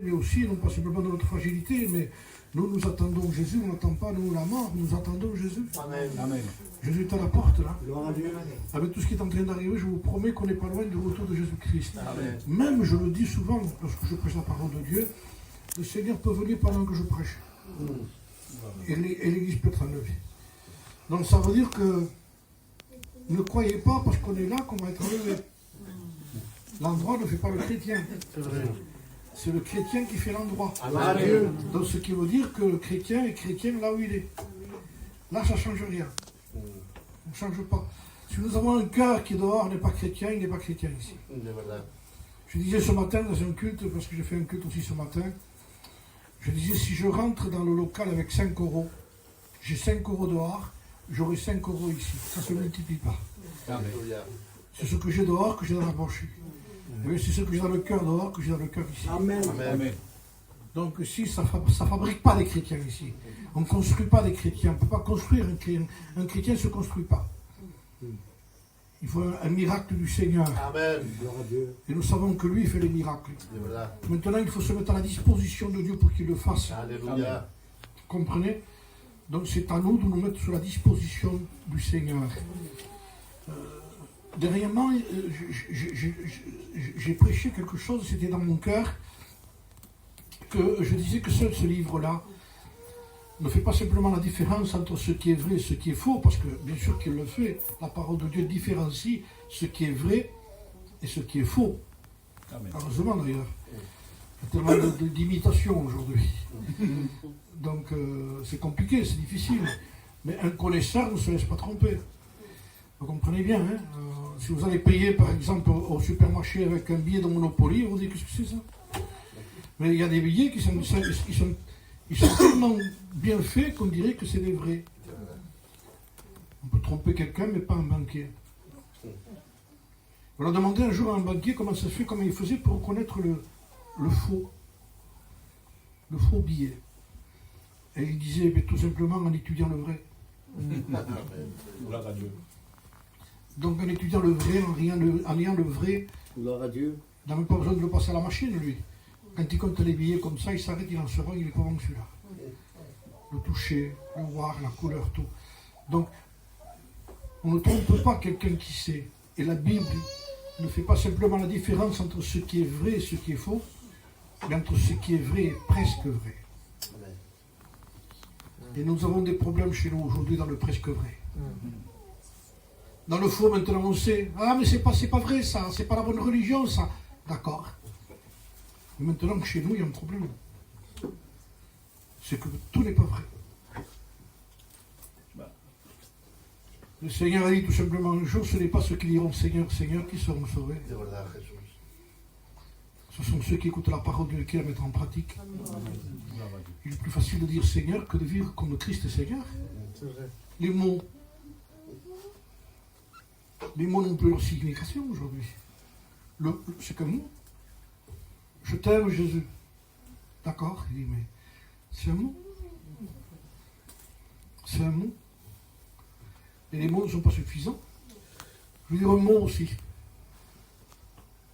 Et aussi, non pas simplement de notre fragilité, mais nous attendons Jésus, on n'attend pas nous la mort, nous attendons Jésus. Amen. Amen. Jésus est à la porte là. Gloire à Dieu. Avec tout ce qui est en train d'arriver, je vous promets qu'on n'est pas loin du retour de Jésus-Christ. Amen. Même, je le dis souvent, lorsque je prêche la parole de Dieu, le Seigneur peut venir pendant que je prêche. Et l'Église peut être enlevée. Donc ça veut dire que ne croyez pas parce qu'on est là qu'on va être enlevé. L'endroit ne fait pas le chrétien. C'est le chrétien qui fait l'endroit. Amen. Donc ce qui veut dire que le chrétien est chrétien là où il est. Là, ça ne change rien. On ne change pas. Si nous avons un cœur qui est dehors n'est pas chrétien, il n'est pas chrétien ici. Je disais ce matin dans un culte, parce que j'ai fait un culte aussi ce matin, je disais si je rentre dans le local avec 5 €, j'ai 5 € dehors, j'aurai 5 € ici. Ça ne se multiplie pas. C'est ce que j'ai dehors que j'ai dans la poche. Mais c'est ce que j'ai dans le cœur dehors que j'ai dans le cœur ici. Amen. Amen. Donc ici, ça ne fabrique pas des chrétiens ici. On ne construit pas des chrétiens. On ne peut pas construire un chrétien. Un chrétien ne se construit pas. Il faut un miracle du Seigneur. Amen. Gloire à Dieu. Et nous savons que lui fait les miracles. Maintenant, il faut se mettre à la disposition de Dieu pour qu'il le fasse. Alléluia. Vous comprenez? Donc c'est à nous de nous mettre sur la disposition du Seigneur. Dernièrement, j'ai prêché quelque chose, c'était dans mon cœur, que je disais que seul ce livre-là ne fait pas simplement la différence entre ce qui est vrai et ce qui est faux, parce que bien sûr qu'il le fait, la parole de Dieu différencie ce qui est vrai et ce qui est faux. Amen. Heureusement d'ailleurs. Il y a tellement d'imitations aujourd'hui. Donc c'est compliqué, c'est difficile. Mais un connaisseur ne se laisse pas tromper. Vous comprenez bien, hein? Si vous allez payer par exemple au supermarché avec un billet de Monopoly, vous dites qu'est-ce que c'est ça? Mais il y a des billets qui sont tellement bien faits qu'on dirait que c'est des vrais. On peut tromper quelqu'un, mais pas un banquier. On a demandé un jour à un banquier comment ça se fait, comment il faisait pour reconnaître le faux billet. Et il disait tout simplement en étudiant le vrai. Gloire à Dieu. Donc en étudiant le vrai, en liant le vrai, Gloire à Dieu. il n'a même pas besoin de le passer à la machine, lui. Quand il compte les billets comme ça, il s'arrête, il en sera, il est comment celui-là. Le toucher, le voir, la couleur, tout. Donc, on ne trompe pas quelqu'un qui sait. Et la Bible ne fait pas simplement la différence entre ce qui est vrai et ce qui est faux, mais entre ce qui est vrai et presque vrai. Et nous avons des problèmes chez nous aujourd'hui dans le presque vrai. Dans le faux, maintenant, on sait, ah, mais c'est pas vrai ça, c'est pas la bonne religion ça. D'accord. Mais maintenant que chez nous, il y a un problème. C'est que tout n'est pas vrai. Le Seigneur a dit tout simplement un jour, ce n'est pas ceux qui diront Seigneur, Seigneur qui seront sauvés. Ce sont ceux qui écoutent la parole de Dieu qui la mettent en pratique. Il est plus facile de dire Seigneur que de vivre comme le Christ est Seigneur. Les mots n'ont plus leur signification aujourd'hui. C'est qu'un mot. Je t'aime Jésus. D'accord, il dit, mais c'est un mot. C'est un mot. Et les mots ne sont pas suffisants. Je veux dire un mot aussi.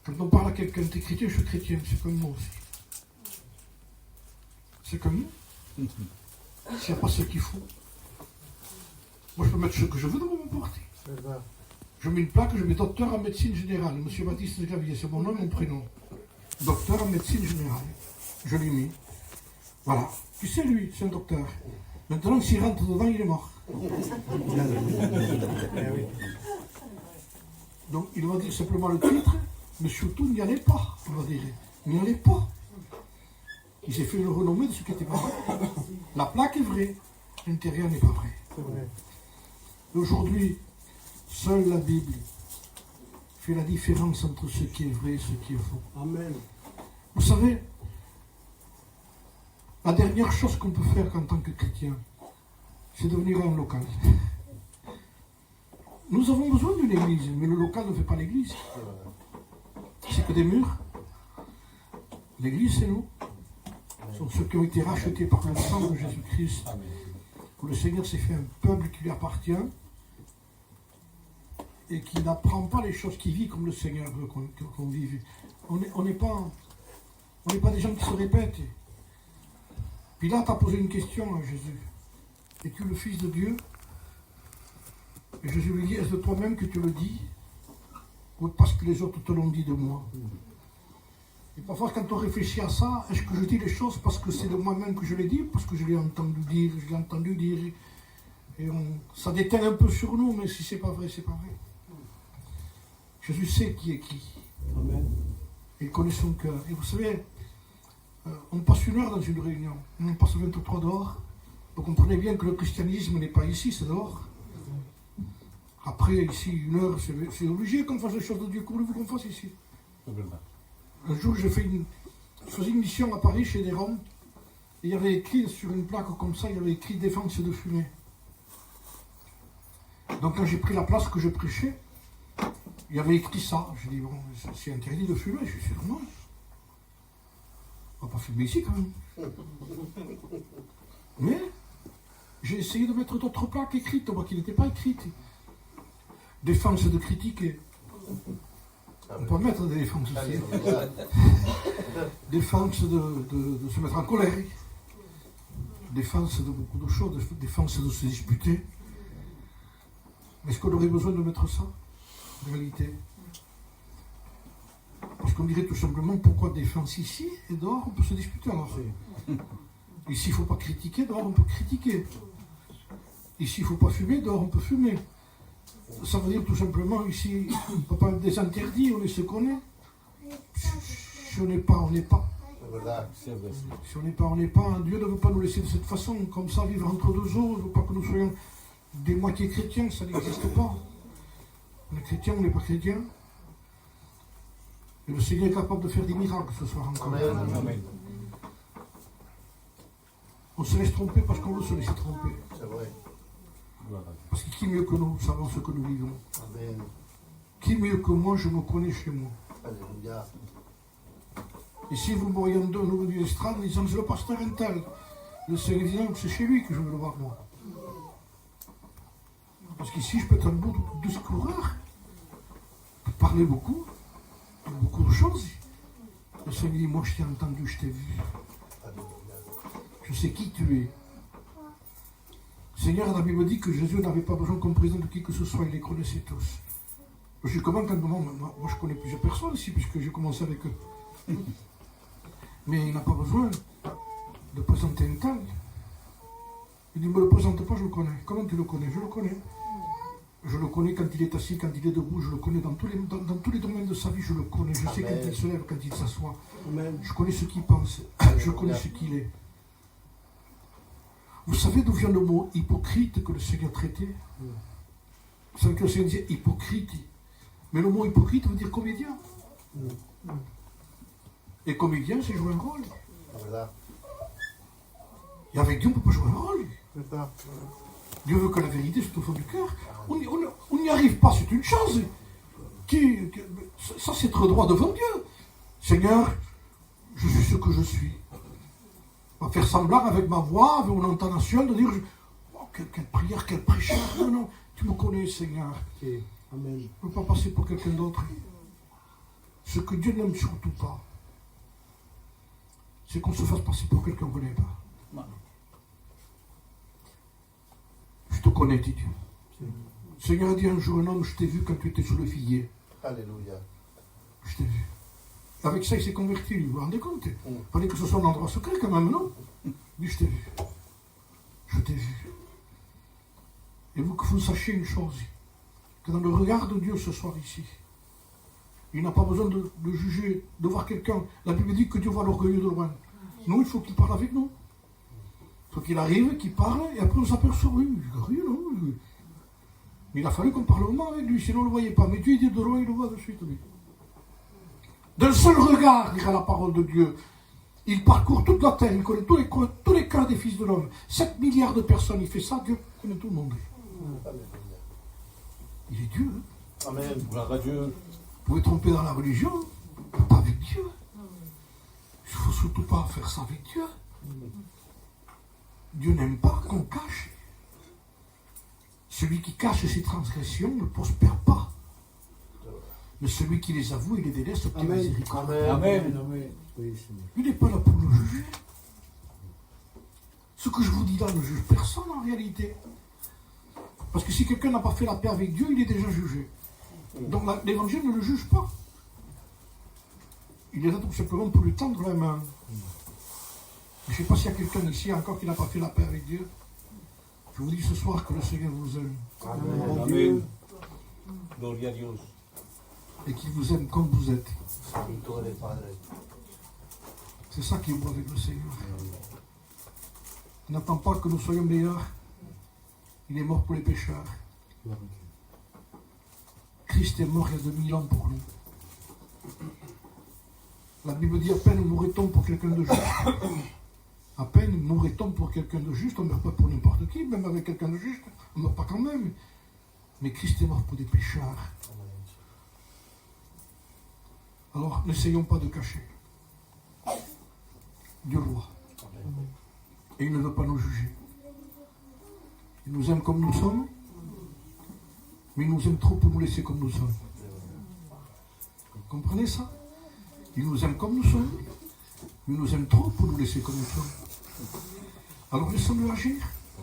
Quand on parle à quelqu'un, t'es chrétien, je suis chrétien, c'est comme mot aussi. C'est comme mot. S'il n'y a pas ce qu'il faut. Moi je peux mettre ce que je veux dans mon portée. Je mets une plaque, je mets docteur en médecine générale. Monsieur Baptiste Gavier, c'est mon nom, mon prénom. Docteur en médecine générale. Je l'ai mis. Voilà. Tu sais, lui, c'est un docteur. Maintenant, s'il rentre dedans, il est mort. Donc, il va dire simplement le titre, mais surtout, n'y allez pas, on va dire. N'y allez pas. Il s'est fait le renommé de ce qui n'était pas vrai. La plaque est vraie, l'intérieur n'est pas vrai. Aujourd'hui, seule la Bible fait la différence entre ce qui est vrai et ce qui est faux. Amen. Vous savez, la dernière chose qu'on peut faire en tant que chrétien, c'est de venir à un local. Nous avons besoin d'une église, mais le local ne fait pas l'église. C'est que des murs. L'église, c'est nous. Ce sont ceux qui ont été rachetés par le sang de Jésus-Christ. Où le Seigneur s'est fait un peuple qui lui appartient et qui n'apprend pas les choses, qui vit comme le Seigneur veut qu'on vive. On n'est pas On n'est pas des gens qui se répètent. Pilate a posé une question à Jésus. Es-tu le Fils de Dieu? Et Jésus lui dit, est-ce de toi-même que tu le dis? Ou parce que les autres te l'ont dit de moi? Et parfois, quand on réfléchit à ça, est-ce que je dis les choses parce que c'est de moi-même que je les dis, parce que je l'ai entendu dire, et ça déteint un peu sur nous, mais si c'est pas vrai, c'est pas vrai. Jésus sait qui est qui. Amen. Il connaît son cœur. Et vous savez, on passe une heure dans une réunion, on passe 23 dehors. Vous comprenez bien que le christianisme n'est pas ici, c'est dehors. Après, ici, une heure, c'est obligé qu'on fasse les choses de Dieu. Comment voulez-vous qu'on fasse ici? Un jour, je faisais une mission à Paris chez des Roms, et il y avait écrit sur une plaque comme ça, il y avait écrit défense de fumée. Donc quand j'ai pris la place que je prêchais, il y avait écrit ça. J'ai dit, bon, c'est interdit de fumer, je suis normal. On va pas fumer ici quand même. Mais j'ai essayé de mettre d'autres plaques écrites, moi qui n'étaient pas écrites. Défense de critiquer. On peut mettre des défenses aussi. Défense de se mettre en colère. Défense de beaucoup de choses. Défense de se disputer. Est-ce qu'on aurait besoin de mettre ça, en réalité? Parce qu'on dirait tout simplement pourquoi défense ici et dehors on peut se disputer alors. Ici il ne faut pas critiquer, dehors on peut critiquer. Ici il ne faut pas fumer, dehors on peut fumer. Ça veut dire tout simplement ici, on ne peut pas mettre des interdits, on est ce qu'on est. Si on n'est pas, on n'est pas. C'est vrai. Si on n'est pas, on n'est pas. Dieu ne veut pas nous laisser de cette façon, comme ça, vivre entre deux eaux. Il ne veut pas que nous soyons des moitiés chrétiens, ça n'existe pas. On est chrétien, on n'est pas chrétien. Et le Seigneur est capable de faire des miracles ce soir encore. Amen. Amen. On se laisse tromper parce qu'on veut se laisser tromper. C'est vrai. Parce que qui mieux que nous savons ce que nous vivons? Amen. Qui mieux que moi, je me connais chez moi. Alléluia. Et si vous me voyez en deux nouveau du estrade, en disant c'est le pasteur Intel, le Seigneur dit non, c'est chez lui que je veux le voir moi. Parce qu'ici, je peux être un beau discoureur, je peux parler beaucoup de choses. Le Seigneur dit, moi je t'ai entendu, je t'ai vu. Je sais qui tu es. Seigneur, la Bible dit que Jésus n'avait pas besoin qu'on présente qui que ce soit, il les connaissait tous. Logiquement, quand moi je connais plusieurs personnes ici, puisque j'ai commencé avec eux. Mais il n'a pas besoin de présenter un tel. Il dit, ne me le présente pas, je le connais. Comment tu le connais? Je le connais. Je le connais quand il est assis, quand il est debout, je le connais dans tous les domaines de sa vie, je le connais. Je sais quand il se lève, quand il s'assoit. Je connais ce qu'il pense, je connais ce qu'il est. Vous savez d'où vient le mot hypocrite que le Seigneur traitait? Vous savez que le Seigneur disait hypocrite. Mais le mot hypocrite veut dire comédien. Et comédien, c'est jouer un rôle. Et avec Dieu, on ne peut pas jouer un rôle. Dieu veut que la vérité soit au fond du cœur. On n'y arrive pas, c'est une chose. Ça, c'est être droit devant Dieu. Seigneur, je suis ce que je suis. On va faire semblant avec ma voix, avec mon intonation, de dire oh, quelle prière, quel prêcheur. Non, non, tu me connais, Seigneur. Amen. Je ne peux pas passer pour quelqu'un d'autre. Ce que Dieu n'aime surtout pas, c'est qu'on se fasse passer pour quelqu'un qu'on ne connaît pas. Je te connais, dit Dieu. Le Seigneur a dit un jour un homme, je t'ai vu quand tu étais sous le figuier. Alléluia. Je t'ai vu. Avec ça, il s'est converti, lui. Vous vous rendez compte? Il fallait que ce soit un endroit secret quand même, non? Il dit, je t'ai vu. Je t'ai vu. Et vous, que vous sachiez une chose, que dans le regard de Dieu ce soir ici, il n'a pas besoin de juger, de voir quelqu'un. La Bible dit que Dieu voit l'orgueilleux de loin. Nous, il faut qu'il parle avec nous. Il faut qu'il arrive, qu'il parle, et après on s'aperçoit, oui, non. Mais il a fallu qu'on parle au moment avec lui, sinon on ne le voyait pas. Mais Dieu dit de loin, il le voit de suite, lui. D'un seul regard, dira la parole de Dieu, il parcourt toute la terre, il connaît tous les cœurs des fils de l'homme. 7 milliards de personnes, il fait ça, Dieu connaît tout le monde. Il est Dieu. Hein? Amen. Gloire à Dieu. Vous pouvez tromper dans la religion, mais pas avec Dieu. Il ne faut surtout pas faire ça avec Dieu. Dieu n'aime pas qu'on cache. Celui qui cache ses transgressions ne prospère pas. Mais celui qui les avoue, il les délaisse au pied Amen. miséricorde. Amen. Oui, Seigneur. Il n'est pas là pour nous juger. Ce que je vous dis là ne juge personne en réalité. Parce que si quelqu'un n'a pas fait la paix avec Dieu, il est déjà jugé. Donc l'évangile ne le juge pas. Il est là tout simplement pour lui tendre la main. Je ne sais pas s'il y a quelqu'un ici encore qui n'a pas fait la paix avec Dieu. Je vous dis ce soir que le Seigneur vous aime. Amen. Amen. Gloria a Dios. Et qu'il vous aime comme vous êtes. Salvatore Padre. C'est ça qui est beau avec le Seigneur. Il n'attend pas que nous soyons meilleurs. Il est mort pour les pécheurs. Christ est mort il y a 2000 ans pour nous. La Bible dit à peine mourrait-on pour quelqu'un de juste. À peine mourrait-on pour quelqu'un de juste. On ne meurt pas pour n'importe qui, même avec quelqu'un de juste. On ne meurt pas quand même. Mais Christ est mort pour des pécheurs. Alors n'essayons pas de cacher. Dieu le voit. Et il ne veut pas nous juger. Il nous aime comme nous sommes, mais il nous aime trop pour nous laisser comme nous sommes. Vous comprenez ça? Il nous aime comme nous sommes, mais il nous aime trop pour nous laisser comme nous sommes. Alors laissons-le agir.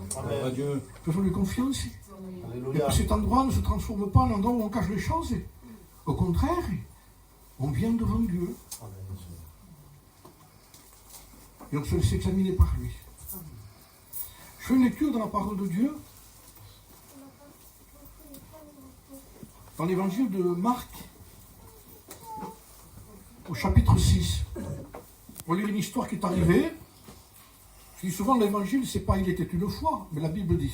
Gloria a Dieu. Faisons-lui confiance. Et Alléluia. que cet endroit ne se transforme pas en endroit où on cache les choses. Au contraire, on vient devant Dieu et on se laisse examiner par lui. Je fais une lecture dans la parole de Dieu, dans l'évangile de Marc, au chapitre 6. On va lire une histoire qui est arrivée. Je dis souvent l'évangile, c'est pas il était une fois, mais la Bible dit.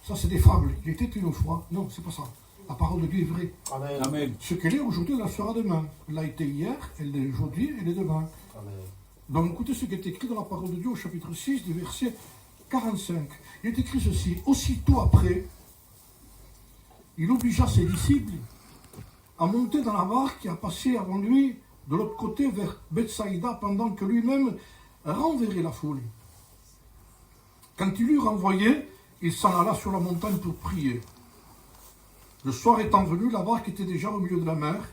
Ça, c'est des fables. Il était une fois. Non, c'est pas ça. La parole de Dieu est vraie. Amen. Amen. Ce qu'elle est aujourd'hui, elle la sera demain. Elle a été hier, elle est aujourd'hui, elle est demain. Amen. Donc écoutez ce qui est écrit dans la parole de Dieu au chapitre 6, du verset 45. Il est écrit ceci. Aussitôt après, il obligea ses disciples à monter dans la barque et à passer avant lui de l'autre côté vers Bethsaïda pendant que lui-même renverrait la foule. Quand il eut renvoyé, il s'en alla sur la montagne pour prier. Le soir étant venu, la barque était déjà au milieu de la mer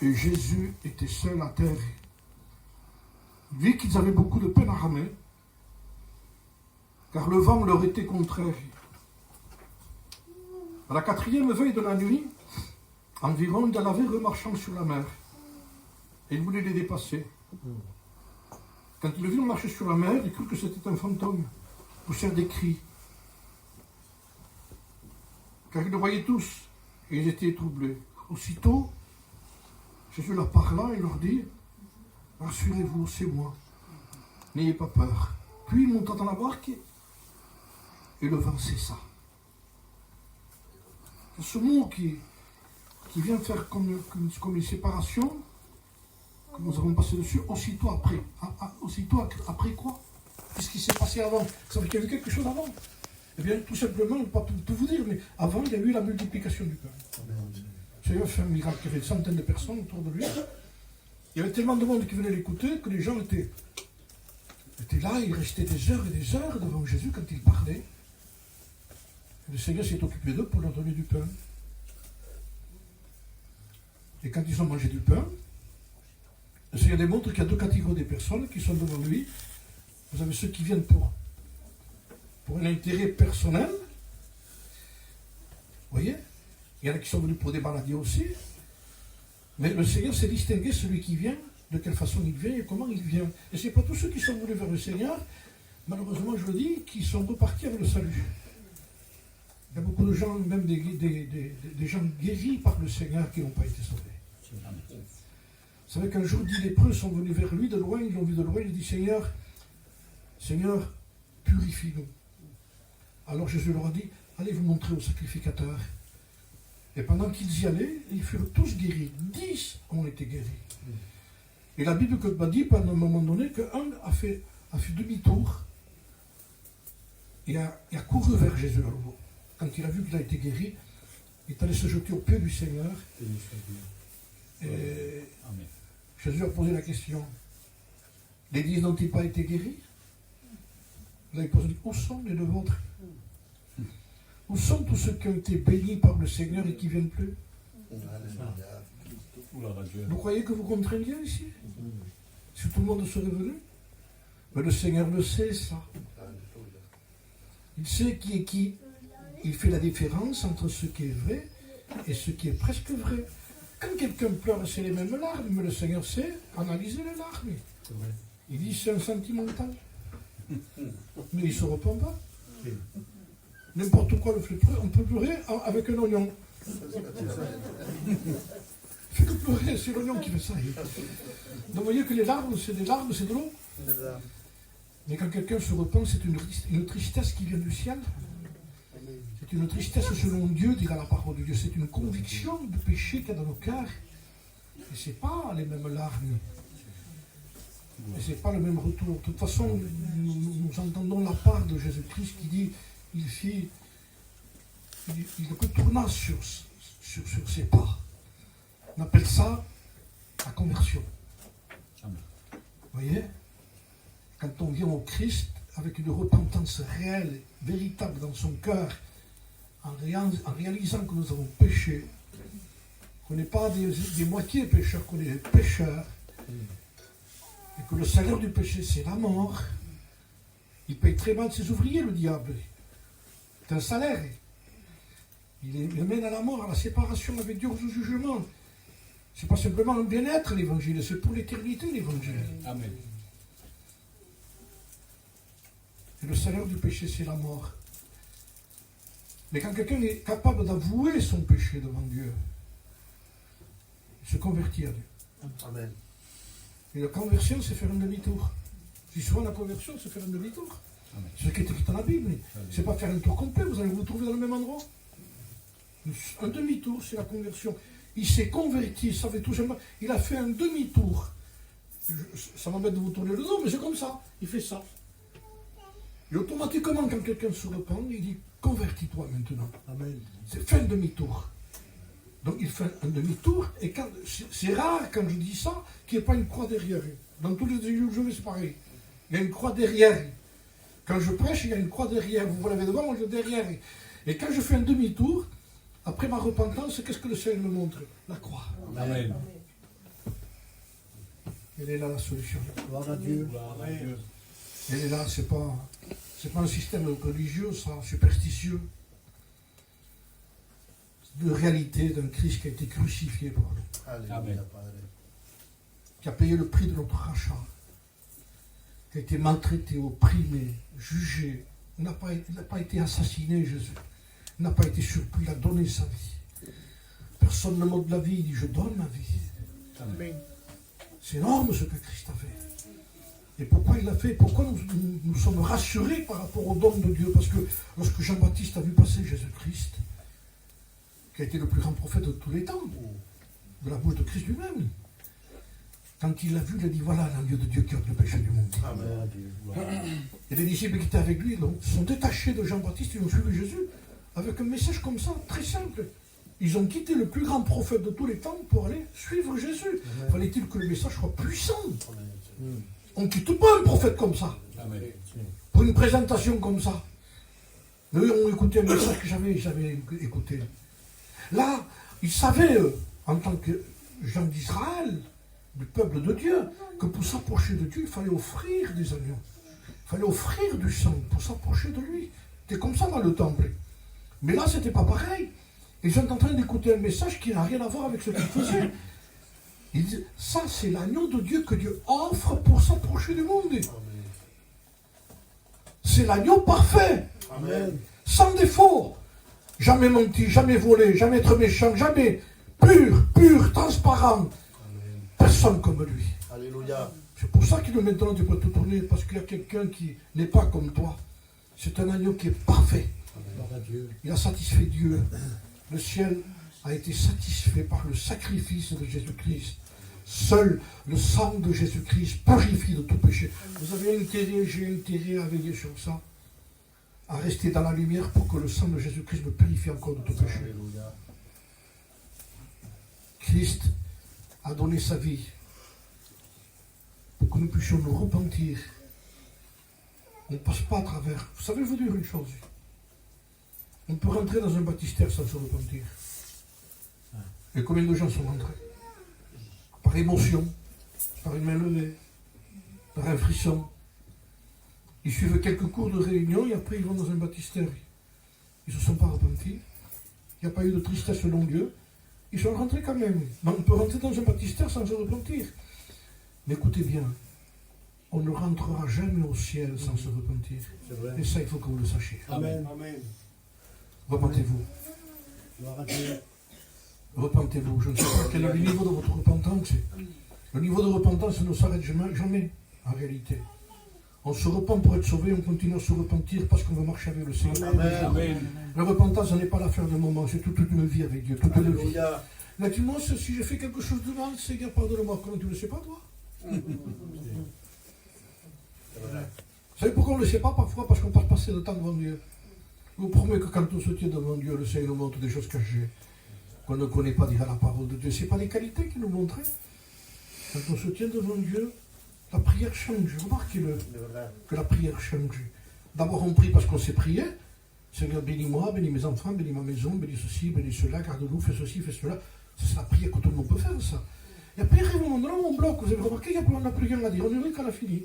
et Jésus était seul à terre. Il vit qu'ils avaient beaucoup de peine à ramer, car le vent leur était contraire. À la 4e veille de la nuit, environ, il y en avait remarchant sur la mer, et il voulait les dépasser. Quand il le vit marcher sur la mer, il crut que c'était un fantôme, poussèrent des cris, car ils le voyaient tous, et ils étaient troublés. Aussitôt, Jésus leur parla et leur dit, « Rassurez-vous, c'est moi, n'ayez pas peur. » Puis il monta dans la barque, et le vent cessa. C'est ce mot qui vient faire comme une séparation, que nous avons passé dessus, aussitôt après. Aussitôt après quoi? Qu'est-ce qui s'est passé avant? Ça veut dire qu'il y a eu quelque chose avant. Eh bien, tout simplement, pas tout vous dire, mais avant, il y a eu la multiplication du pain. Le Seigneur fait un miracle, il y avait des centaines de personnes autour de lui. Il y avait tellement de monde qui venait l'écouter que les gens étaient là, ils restaient des heures et des heures devant Jésus quand il parlait. Le Seigneur s'est occupé d'eux pour leur donner du pain. Et quand ils ont mangé du pain, le Seigneur démontre qu'il y a deux catégories de personnes qui sont devant lui. Vous avez ceux qui viennent pour un intérêt personnel. Vous voyez? Il y en a qui sont venus pour des maladies aussi. Mais le Seigneur sait distinguer celui qui vient, de quelle façon il vient et comment il vient. Et ce n'est pas tous ceux qui sont venus vers le Seigneur, malheureusement je le dis, qui sont repartis avec le salut. Il y a beaucoup de gens, même des gens guéris par le Seigneur qui n'ont pas été sauvés. Vous savez qu'un jour, 10 lépreux sont venus vers lui de loin, ils l'ont vu de loin, il dit Seigneur, purifie-nous. Alors Jésus leur a dit, allez vous montrer au sacrificateur. Et pendant qu'ils y allaient, ils furent tous guéris. 10 ont été guéris. Et la Bible m'a dit, à un moment donné, qu'un a fait demi-tour et a couru vers Jésus à nouveau. Quand il a vu qu'il a été guéri, il est allé se jeter aux pieds du Seigneur. Et Amen. Jésus a posé la question, les 10 n'ont-ils pas été guéris? Là, il pose, où sont les deux vôtres? Où sont tous ceux qui ont été bénis par le Seigneur et qui ne viennent plus? Gloire à Dieu. Vous croyez que vous compreniez ici? Si tout le monde serait venu? Mais le Seigneur le sait, ça. Il sait qui est qui. Il fait la différence entre ce qui est vrai et ce qui est presque vrai. Quand quelqu'un pleure, c'est les mêmes larmes, mais le Seigneur sait analyser les larmes. Il dit c'est un sentimental. Mais il ne se repent pas. N'importe quoi le fait pleurer. On peut pleurer avec un oignon. Il fait que pleurer, c'est l'oignon qui fait ça. Donc vous voyez que les larmes, c'est des larmes, c'est de l'eau. Mais quand quelqu'un se repent, c'est une tristesse qui vient du ciel. C'est une tristesse selon Dieu, dira la parole de Dieu. C'est une conviction de péché qu'il y a dans nos cœurs. Et ce n'est pas les mêmes larmes. Et ce n'est pas le même retour. De toute façon, nous entendons la part de Jésus-Christ qui dit, il retourna sur ses pas. On appelle ça la conversion. Amen. Vous voyez? Quand on vient au Christ avec une repentance réelle, véritable dans son cœur, en réalisant que nous avons péché, qu'on n'est pas des moitiés pécheurs, qu'on est des pécheurs, et que le salaire du péché, c'est la mort. Il paye très mal ses ouvriers, le diable. C'est un salaire. Il mène à la mort, à la séparation avec Dieu, au jugement. Ce n'est pas simplement un bien-être, l'évangile, c'est pour l'éternité, l'évangile. Amen. Et le salaire du péché, c'est la mort. Mais quand quelqu'un est capable d'avouer son péché devant Dieu, il se convertit à Dieu. Amen. Et la conversion, c'est faire un demi-tour. Si souvent la conversion, c'est faire un demi-tour. C'est ce qui est écrit dans la Bible. Ce n'est pas faire un tour complet, vous allez vous retrouver dans le même endroit. Un demi-tour, c'est la conversion. Il s'est converti, ça fait tout simplement. Il a fait un demi-tour. Ça m'embête de vous tourner le dos, mais c'est comme ça. Il fait ça. Et automatiquement, quand quelqu'un se repent, il dit convertis-toi maintenant. Amen. C'est fait un demi-tour. Donc il fait un demi-tour, et c'est rare quand je dis ça, qu'il n'y ait pas une croix derrière. Dans tous les lieux où je vais, c'est pareil. Il y a une croix derrière. Quand je prêche, il y a une croix derrière. Vous l'avez devant, moi je derrière. Et quand je fais un demi-tour, après ma repentance, qu'est-ce que le Seigneur me montre? La croix. Amen. Elle est là la solution. Gloire à Dieu. Gloire à Dieu. Elle est là, c'est pas un système religieux, ça, superstitieux. C'est de réalité d'un Christ qui a été crucifié pour nous, Alléluia, Amen. Padre. qui a payé le prix de notre rachat, qui a été maltraité, opprimé, jugé. Il n'a pas été assassiné, Jésus. Il n'a pas été surpris, il a donné sa vie. Personne ne m'ôte la vie, il dit je donne ma vie. Amen. C'est énorme ce que Christ a fait. Et pourquoi il l'a fait? Pourquoi nous sommes rassurés par rapport au don de Dieu? Parce que lorsque Jean-Baptiste a vu passer Jésus-Christ, qui a été le plus grand prophète de tous les temps, de la bouche de Christ lui-même, quand il l'a vu, il a dit voilà l'agneau de Dieu qui ôte le péché du monde. Amen. Et les disciples qui étaient avec lui sont détachés de Jean-Baptiste, ils ont suivi Jésus avec un message comme ça, très simple. Ils ont quitté le plus grand prophète de tous les temps pour aller suivre Jésus. Fallait-il que le message soit puissant? On ne quitte pas un prophète comme ça, Amen. pour une présentation comme ça. Mais eux ont écouté un message que j'avais écouté. Là, ils savaient, en tant que gens d'Israël, du peuple de Dieu, que pour s'approcher de Dieu, il fallait offrir des agneaux. Il fallait offrir du sang pour s'approcher de lui. C'était comme ça dans le temple. Mais là, c'était pas pareil. Ils sont en train d'écouter un message qui n'a rien à voir avec ce qu'ils faisaient. Ils disent, ça c'est l'agneau de Dieu que Dieu offre pour s'approcher du monde. C'est l'agneau parfait, Amen. sans défaut. Jamais menti, jamais volé, jamais être méchant, jamais pur, transparent. Personne comme lui. Alléluia. C'est pour ça qu'il maintenant tu peux te tourner, parce qu'il y a quelqu'un qui n'est pas comme toi. C'est un agneau qui est parfait. Gloire à Dieu. Il a satisfait Dieu. Le ciel a été satisfait par le sacrifice de Jésus-Christ. Seul le sang de Jésus-Christ purifie de tout péché. Vous avez intérêt, j'ai intérêt à veiller sur ça, à rester dans la lumière pour que le sang de Jésus-Christ me purifie encore de tout péché. Alléluia. Christ a donné sa vie pour que nous puissions nous repentir. On ne passe pas à travers. Vous savez vous dire une chose? On peut rentrer dans un baptistère sans se repentir. Et combien de gens sont rentrés? Par émotion, par une main levée, par un frisson. Ils suivent quelques cours de réunion et après ils vont dans un baptistère. Ils ne se sont pas repentis. Il n'y a pas eu de tristesse selon Dieu. Ils sont rentrés quand même. Mais on peut rentrer dans un baptistère sans se repentir. Mais écoutez bien, on ne rentrera jamais au ciel sans se repentir. C'est vrai. Et ça, il faut que vous le sachiez. Amen. Amen. Repentez-vous. Gloire à Dieu. Repentez-vous. Je ne sais pas quel est le niveau de votre repentance. Le niveau de repentance ne s'arrête jamais, en réalité. On se repent pour être sauvé, on continue à se repentir parce qu'on veut marcher avec le Seigneur. Amen. Amen. La repentance, ce n'est pas l'affaire d'un moment, c'est toute une vie avec Dieu, toute une vie. Alléluia. Là, dis-moi, si j'ai fait quelque chose de mal, Seigneur, pardonne-moi. Comment tu ne le sais pas, toi? C'est vrai. Vous savez pourquoi on ne le sait pas parfois? Parce qu'on passe passer le temps devant Dieu. Je vous promets que quand on se tient devant Dieu, le Seigneur nous montre des choses cachées, qu'on ne connaît pas déjà la parole de Dieu. Ce n'est pas les qualités qu'il nous montrait. Quand on se tient devant Dieu, la prière change. Remarquez-le, C'est vrai. que la prière change. D'abord, on prie parce qu'on sait prier. Seigneur, bénis-moi, bénis mes enfants, bénis ma maison, bénis ceci, bénis cela, garde-nous, fais ceci, fais cela. Ça, c'est la prière que tout le monde peut faire, ça. Et après, il arrive un moment donné, on bloque. Vous avez remarqué, on n'a plus rien à dire. On est là qu'on a fini.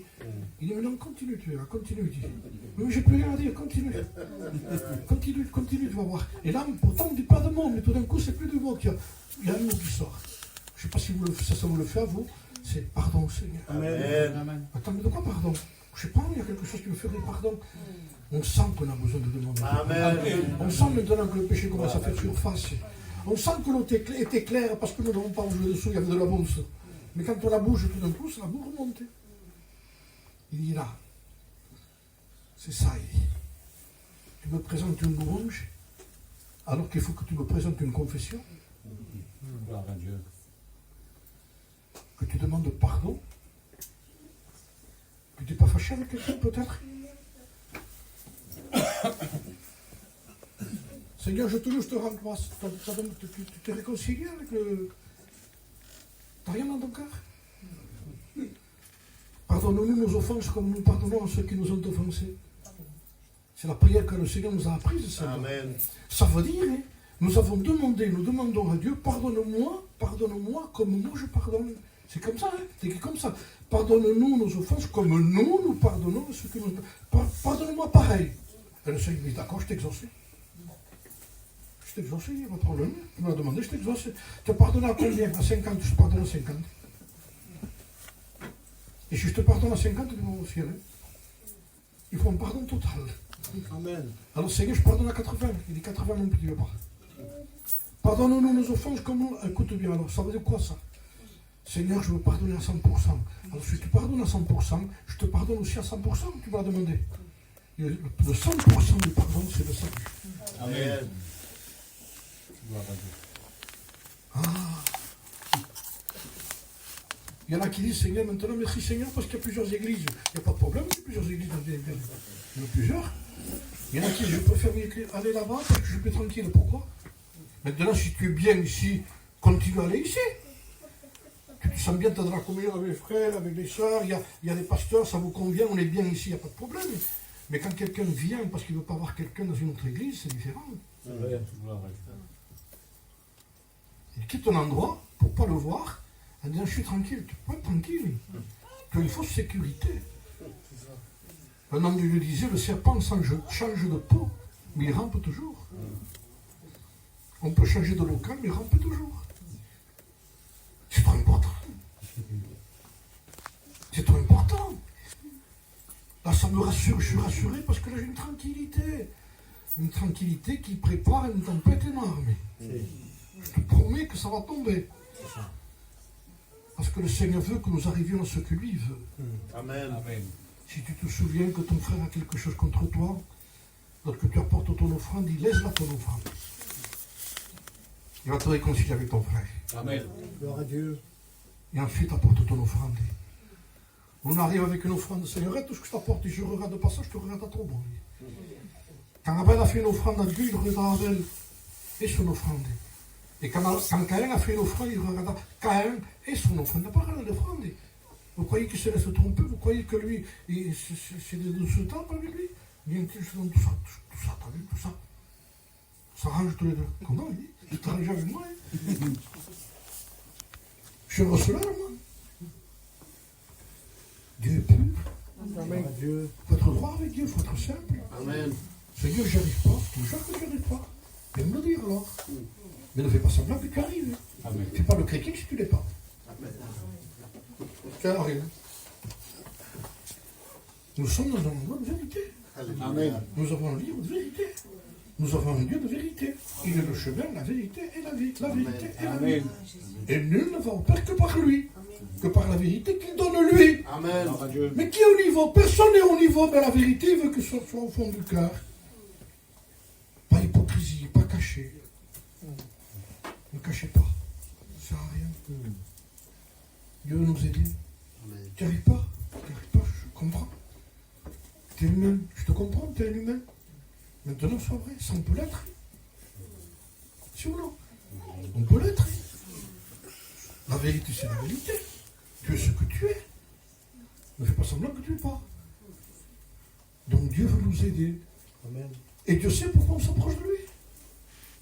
Il dit, mais non, continue, tu vas, continue. Il dit, mais j'ai plus rien à dire, continue. Continue, tu vas voir. Et là, pourtant, on ne dit pas de mots, mais tout d'un coup, c'est plus de mots qu'il y a. Il y a un mot qui sort. Je ne sais pas si ça vous le fait à vous. C'est pardon, Seigneur. Amen. Attends, mais de quoi pardon? Je ne sais pas, il y a quelque chose qui me ferait pardon. On sent qu'on a besoin de demander. Amen. On sent maintenant que le péché commence à faire surface. On sent que l'eau était claire parce que nous n'avons pas joué dessous, il y avait de la mousse. Mais quand on la bouge tout d'un coup, la boue remonte. Il dit là, c'est ça, il dit. Tu me présentes une louange, alors qu'il faut que tu me présentes une confession, Gloire à Dieu. que tu demandes pardon, que tu n'es pas fâché avec quelqu'un peut-être. Seigneur, je te rends grâce. Tu t'es réconcilié avec le... T'as rien dans ton cœur? Pardonne-nous nos offenses comme nous pardonnons à ceux qui nous ont offensés. C'est la prière que le Seigneur nous a apprise, celle-là. Amen. Ça veut dire, hein, nous demandons à Dieu, pardonne-moi comme moi je pardonne. C'est comme ça, hein, c'est écrit comme ça. Pardonne-nous nos offenses comme nous pardonnons à ceux qui nous... Pardonne-moi pareil. Et le Seigneur dit, d'accord, je t'ai exaucé. Je t'ai exaucé, il n'y a pas de problème. Tu m'as demandé, je t'ai exaucé. Tu as pardonné à combien? À 50, je te pardonne à 50. Et si je te pardonne à 50, tu vas au ciel. Hein. Il faut un pardon total. Amen. Alors Seigneur, je pardonne à 80. Il dit 80 non plus, tu ne veux pas. Pardonne-nous nos offenses comme nous... Écoute bien, alors ça veut dire quoi ça? Seigneur, je veux pardonner à 100%. Alors si tu pardonnes à 100%, je te pardonne aussi à 100%, tu vas demander. Et le 100% du pardon, c'est le salut. Amen. Gloire à Dieu. Ah. Il y en a qui disent, Seigneur, maintenant, merci Seigneur, parce qu'il y a plusieurs églises. Il n'y a pas de problème, il y a plusieurs églises dans le Bien. Il y en a plusieurs. Il y en a qui disent, je préfère aller là-bas parce que je suis plus tranquille. Pourquoi? Maintenant, si tu es bien ici, continue à aller ici. Tu te sens bien, tu as de la communion avec les frères, avec les sœurs, il y a les pasteurs, ça vous convient, on est bien ici, il n'y a pas de problème. Mais quand quelqu'un vient parce qu'il ne veut pas voir quelqu'un dans une autre église, c'est différent. C'est vrai. Gloire à Dieu. Il quitte un endroit pour ne pas le voir, en disant je suis tranquille. Tu peux être tranquille. Tu as une fausse sécurité. Un homme lui disait, le serpent change de peau, mais il rampe toujours. On peut changer de local, mais il rampe toujours. C'est trop important. C'est trop important. Là, ça me rassure, je suis rassuré parce que là, j'ai une tranquillité. Une tranquillité qui prépare une tempête énorme. Je te promets que ça va tomber. Parce que le Seigneur veut que nous arrivions à ce que lui veut. Amen. Amen. Si tu te souviens que ton frère a quelque chose contre toi, lorsque tu apportes ton offrande, il laisse-la ton offrande. Il va te réconcilier avec ton frère. Amen. Gloire à Dieu. Et ensuite apporte ton offrande. On arrive avec une offrande, Seigneur, tout ce que je t'apporte, et je regarde pas ça, je te regarde à trop bon. Quand Abel a fait une offrande à Dieu, il regarde Abel et son offrande. Et quand Caïn a fait une offrande, il regarda Caïn et son offrande. Il n'a pas regardé l'offrande. Vous croyez qu'il se laisse tromper? Vous croyez que lui, c'est de ce temps avec lui? Il dit, je te donne tout ça, t'as vu, tout ça. Ça range tous les deux. Comment il dit? Vous êtes arrangé avec moi, hein. Je suis un receleur, moi. Dieu est pur. Amen. Dieu. Il faut être droit avec Dieu, il faut être simple. Amen. Seigneur, j'y arrive pas. Je te jure que j'y arrive pas. Viens me le dire alors. Mais ne fais pas semblant que tu arrives. Amen. Tu n'es pas le chrétien si tu ne l'es pas. Amen. Car rien. Nous sommes dans un endroit de vérité. Amen. Nous avons un livre de vérité. Nous avons un Dieu de vérité. Il est le chemin, la vérité et la vie. La vérité et la vie. Amen. Et nul ne va au Père que par lui. Que par la vérité qu'il donne lui. Amen. Gloire à Dieu. Mais qui est au niveau? Personne n'est au niveau, mais la vérité veut que ce soit au fond du cœur. Pas hypocrisie, pas caché. Ne cachez pas. Ça sert à rien. Dieu veut nous aider. Amen. Tu n'y arrives pas? Tu n'y arrives pas, je comprends. Tu es humain. Je te comprends, tu es un humain. Maintenant, sois vrai. Ça, on peut l'être. Si ou non? On peut l'être. La vérité, c'est la vérité. Tu es ce que tu es. Ne fais pas semblant que tu n'es pas. Donc Dieu veut nous aider. Amen. Et Dieu sait pourquoi on s'approche de lui.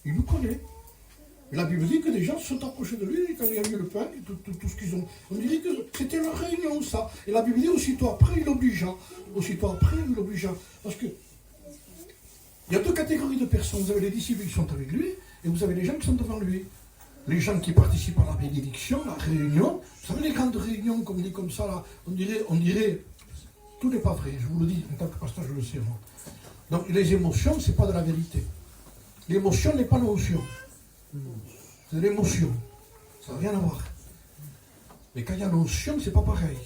Il nous connaît. Et la Bible dit que des gens se sont approchés de lui et quand il y a eu le pain, et tout ce qu'ils ont. On dirait que c'était leur réunion, ça. Et la Bible dit aussitôt après, il l'obligea. Aussitôt après, il l'obligea. Parce que il y a deux catégories de personnes. Vous avez les disciples qui sont avec lui et vous avez les gens qui sont devant lui. Les gens qui participent à la bénédiction, la réunion. Vous savez, les grandes réunions, comme on dit comme ça, là, on dirait, tout n'est pas vrai. Je vous le dis, en tant que pasteur, je le sais, moi. Donc, les émotions, ce n'est pas de la vérité. L'émotion n'est pas l'émotion. C'est de l'émotion. Ça n'a rien à voir. Mais quand il y a l'émotion, c'est pas pareil.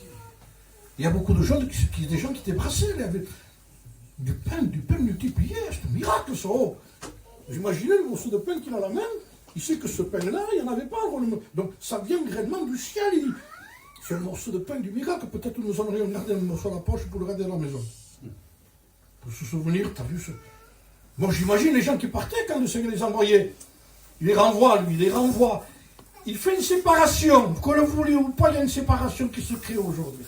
Il y a beaucoup de gens, des gens qui étaient brassés, là, avec du pain multiplié. C'est un miracle, ça. Oh. Vous imaginez le morceau de pain qu'il a à la main. Il sait que ce pain-là, il n'y en avait pas avant. Donc, ça vient grainement du ciel. Il dit, c'est un morceau de pain du miracle. Peut-être que nous aurions gardé un morceau à la poche pour le garder dans la maison. Pour se souvenir, tu as vu ce... Moi, j'imagine les gens qui partaient quand le Seigneur les envoyait. Il les renvoie, lui, il les renvoie. Il fait une séparation. Que le vouliez ou pas, il y a une séparation qui se crée aujourd'hui.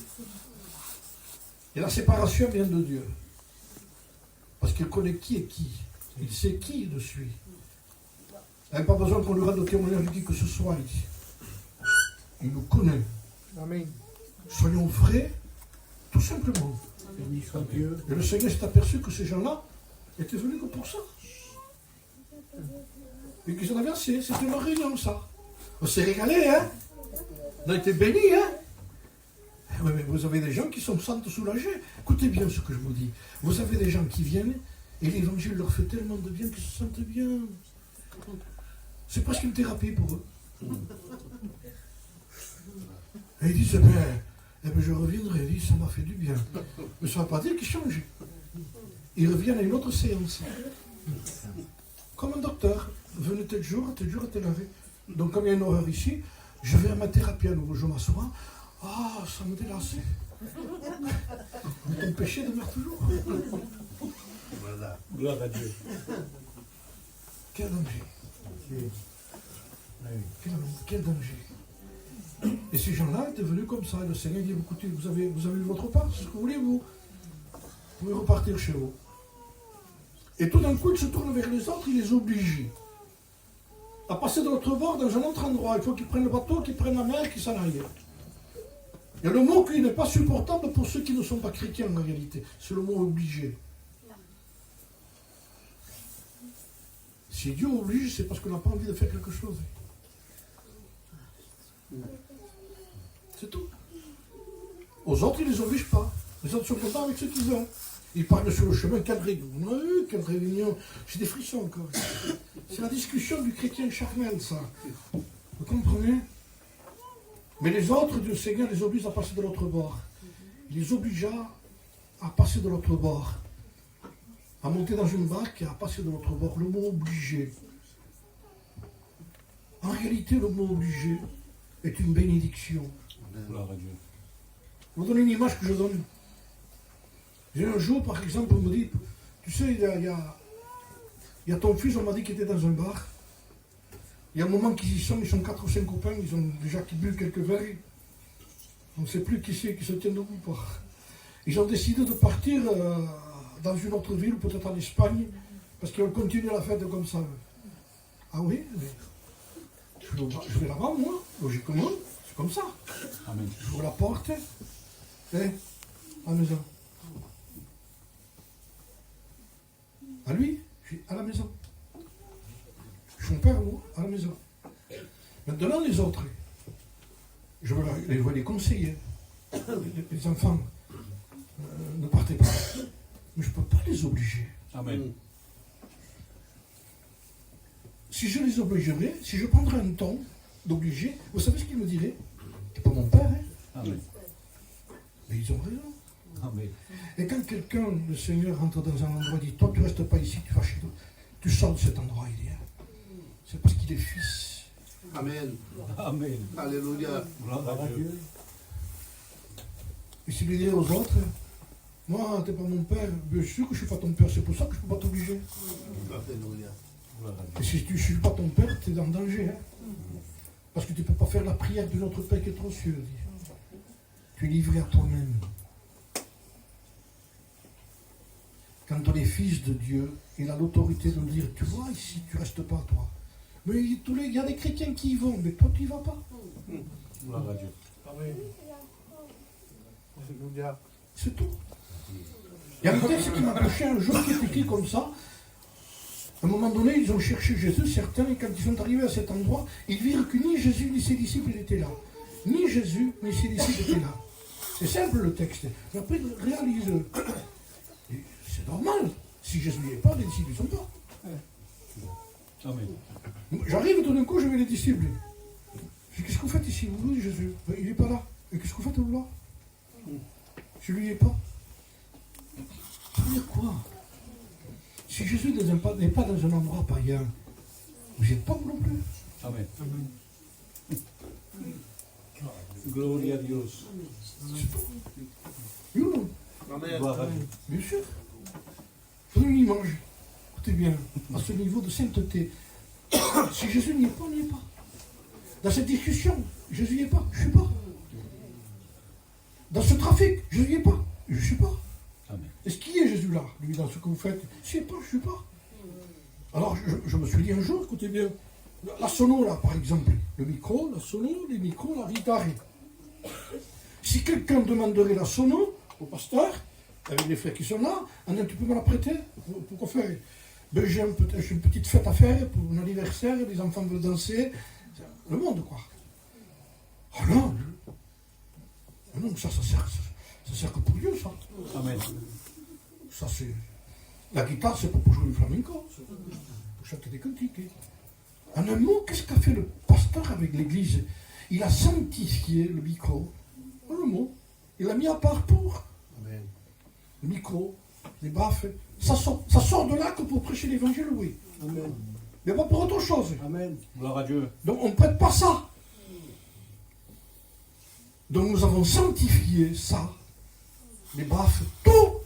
Et la séparation vient de Dieu. Parce qu'il connaît qui est qui. Il sait qui il suit. Il n'y a pas besoin qu'on lui rende au témoignage de qui que ce soit ici. Il nous connaît. Amen. Soyons vrais, tout simplement. Béni soit Dieu. Et le Seigneur s'est aperçu que ces gens-là étaient venus que pour ça. Et qu'ils en avaient assez. C'était leur réunion, ça. On s'est régalé, hein. On a été bénis, hein. Oui, mais vous avez des gens qui se sentent soulagés. Écoutez bien ce que je vous dis. Vous avez des gens qui viennent et l'évangile leur fait tellement de bien qu'ils se sentent bien. C'est presque une thérapie pour eux. Et ils disent, eh ben, je reviendrai. Ils disent, ça m'a fait du bien. Mais ça ne va pas dire qu'ils changent. Ils reviennent à une autre séance. Comme un docteur. Venez tel jour, à telle heure. Donc, comme il y a une horreur ici, je vais à ma thérapie à nouveau. Je m'assois. Ah, ça me délasse. Mais ton péché demeure toujours. Voilà. Gloire à Dieu. Quel danger. Quel danger. Et ces gens-là étaient venus comme ça. Et le Seigneur dit, écoutez, vous avez eu votre part, c'est ce que vous voulez, vous. Vous pouvez repartir chez vous. Et tout d'un coup, il se tourne vers les autres, il les oblige à passer de l'autre bord dans un autre endroit. Il faut qu'ils prennent le bateau, qu'ils prennent la mer, qu'ils s'en aillent. Il y a le mot qui n'est pas supportable pour ceux qui ne sont pas chrétiens en réalité. C'est le mot obligé. Si Dieu oblige, c'est parce qu'on n'a pas envie de faire quelque chose. C'est tout. Aux autres, il ne les oblige pas. Les autres sont contents avec ce qu'ils ont. Ils parlent sur le chemin, quelle réunion. On a eu quelle réunion. J'ai des frissons encore. C'est la discussion du chrétien charnel, ça. Vous comprenez? Mais les autres, Dieu Seigneur les oblige à passer de l'autre bord. Il les obligea à passer de l'autre bord. À monter dans une barque et à passer de l'autre bord. Le mot obligé. En réalité, le mot obligé est une bénédiction. Gloire à Dieu. Je vous donne une image que je donne. J'ai un jour, par exemple, on me dit, tu sais, il y a ton fils, on m'a dit qu'il était dans un bar. Il y a un moment qu'ils y sont, ils sont 4 ou 5 copains, ils ont déjà bu quelques verres. On ne sait plus qui c'est qui se tient debout ou pas. Ils ont décidé de partir dans une autre ville, peut-être en Espagne, parce qu'ils ont continué la fête comme ça. Ah oui, mais je vais là-bas, moi, logiquement, c'est comme ça. Amen. J'ouvre la porte, à la maison. À lui, je suis à la maison. Je suis son père, moi, à la maison. Maintenant, les autres, je vais les conseiller. Les enfants, ne partez pas. Mais je ne peux pas les obliger. Amen. Si je les obligerais, si je prendrais un ton d'obliger, vous savez ce qu'ils me diraient? C'est pas mon père, hein? Amen. Mais ils ont raison. Amen. Et quand quelqu'un, le Seigneur, rentre dans un endroit et dit, toi tu restes pas ici, tu vas chez toi, tu sors de cet endroit, il dit, hein. C'est parce qu'il est fils. Amen. Amen. Alléluia. Gloire à Dieu. Et s'il lui dit aux autres, moi, t'es pas mon père, bien sûr que je suis pas ton père, c'est pour ça que je peux pas t'obliger. Alléluia. Et Gloire à Dieu. si tu ne suis pas ton père, tu es en danger. Hein? Parce que tu ne peux pas faire la prière de notre Père qui est aux cieux. Dit. Tu es livré à toi-même. Quand on est fils de Dieu, il a l'autorité de nous dire, tu vois, ici, tu ne restes pas toi. Mais il y a des chrétiens qui y vont, mais toi, tu n'y vas pas. Gloire à Dieu. Amen. Alléluia. C'est tout. Il y a un texte qui m'a touché un jour qui est écrit comme ça. À un moment donné, ils ont cherché Jésus, certains, et quand ils sont arrivés à cet endroit, ils virent que ni Jésus ni ses disciples étaient là. Ni Jésus ni ses disciples étaient là. C'est simple le texte. Mais après, ils réalisent. Et c'est normal. Si Jésus n'y est pas, les disciples ne sont pas. Amen. J'arrive et tout d'un coup, je vais les disciples. Je dis, qu'est-ce que vous faites ici? Vous, Jésus? Il n'est pas là. Et qu'est-ce que vous faites vous là? Je ne lui ai pas. Ça veut dire quoi? Si Jésus n'est pas dans un endroit païen, vous n'êtes pas vous non plus. Amen. Gloria a Dios. C'est tout. Oui ou non? Amen. Gloire à Dieu. Bien sûr. Prenez une image. Écoutez bien, à ce niveau de sainteté. Si Jésus n'y est pas, on n'y est pas. Dans cette discussion, Jésus n'y est pas, je ne suis pas. Dans ce trafic, Jésus n'y est pas, je ne suis pas. Amen. Est-ce qu'il y est Jésus là, lui, dans ce que vous faites? Si il n'est pas, je ne suis pas. Alors, je me suis dit un jour, écoutez bien, la sono là, par exemple, le micro, la sono, les micros, la guitare. Si quelqu'un demanderait la sono au pasteur, avec les frères qui sont là, tu peux me la prêter? Pourquoi faire? Ben, j'ai une petite fête à faire pour mon anniversaire, les enfants veulent danser. Le monde, quoi. Oh non, non, ça sert que pour Dieu, ça. Amen. Ça, c'est... La guitare, c'est pas pour jouer le flamenco, c'est pour chanter des cantiques. En un mot, qu'est-ce qu'a fait le pasteur avec l'église? Il a sanctifié le micro. En un mot, il l'a mis à part pour Amen. le micro, les baffes. Ça sort de là que pour prêcher l'évangile, oui. Amen. Mais pas pour autre chose. Amen. Gloire à Dieu. Donc on ne prête pas ça. Donc nous avons sanctifié ça, les baffes, tout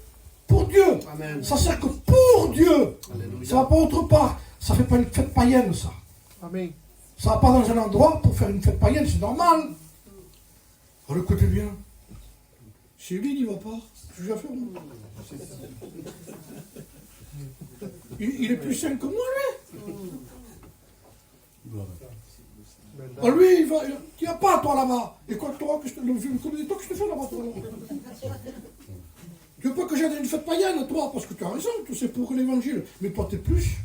pour Dieu. Amen. Ça sert que pour Dieu. Alléluia. Ça va pas autre part. Ça ne fait pas une fête païenne, ça. Amen. Ça va pas dans un endroit pour faire une fête païenne, c'est normal. Alors écoutez bien. Si lui n'y va pas, je vais faire moi. Il est plus sain que moi, lui. Gloire à Dieu. Ah, lui, il va. Tu n'y a pas, toi, là-bas. Et quoi, toi, que je te le toi, que je te fais là-bas, toi, là. Tu veux pas que j'aille à une fête païenne, toi, parce que tu as raison, c'est pour l'évangile. Mais toi, t'es plus.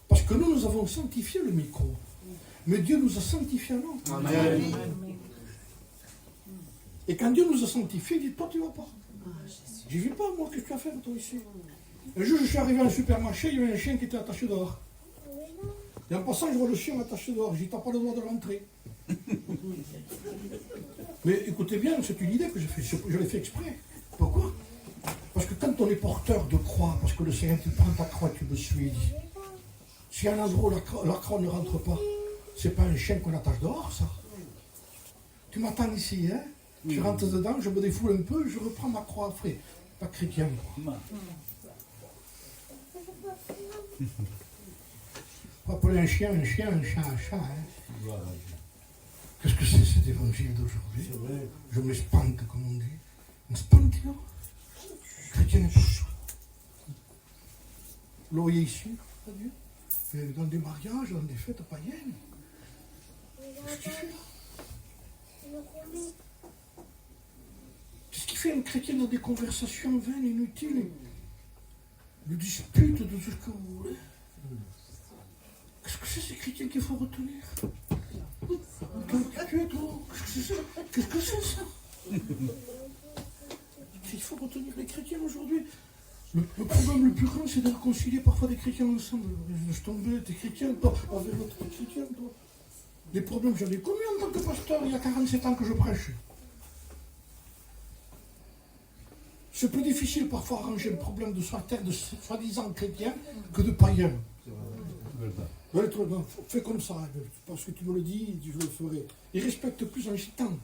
Parce que nous avons sanctifié le micro. Mais Dieu nous a sanctifié non. Amen. Et quand Dieu nous a sanctifiés, il dit, toi, tu vas pas. J'y vais pas, moi, qu'est-ce que tu vas faire, toi, ici? Un jour, je suis arrivé à un supermarché, il y avait un chien qui était attaché dehors. Et en passant, je vois le chien attaché dehors. J'ai dit, t'as pas le droit de rentrer. Mais écoutez bien, c'est une idée que j'ai fait. Je l'ai fait exprès. Pourquoi? Parce que quand on est porteur de croix, parce que le Seigneur, tu prends ta croix, tu me suis, il dit. Si un endroit où la croix ne rentre pas, c'est pas un chien qu'on attache dehors, ça. Tu m'attends ici, hein? Je rentre dedans, je me défoule un peu, je reprends ma croix après. Pas chrétien, quoi. Faut appeler un chien, un chat, un chat. Hein. Gloire à Dieu. Qu'est-ce que c'est cet évangile d'aujourd'hui? C'est vrai. Je me spante, comme on dit. On spante, non? Chrétien, l'oreiller ici, pas Dieu. Et dans des mariages, dans des fêtes païennes. Qu'est-ce qu'il fait? Qu'est-ce qui fait un chrétien dans des conversations vaines, inutiles? De disputes, de tout ce que vous voulez. Qu'est-ce que c'est ces chrétiens qu'il faut retenir? Tu es toi? Qu'est-ce que c'est ça? Il faut retenir les chrétiens aujourd'hui. Le problème le plus grand, c'est de réconcilier parfois des chrétiens ensemble. Je tombais, t'es chrétien, toi, avec l'autre chrétien, toi. Les problèmes, j'en ai commis en tant que pasteur, il y a 47 ans que je prêche. C'est plus difficile parfois arranger le problème de soi-disant chrétiens que de païens. Fais comme ça, parce que tu me le dis, je le ferai. Il respecte plus un gitan,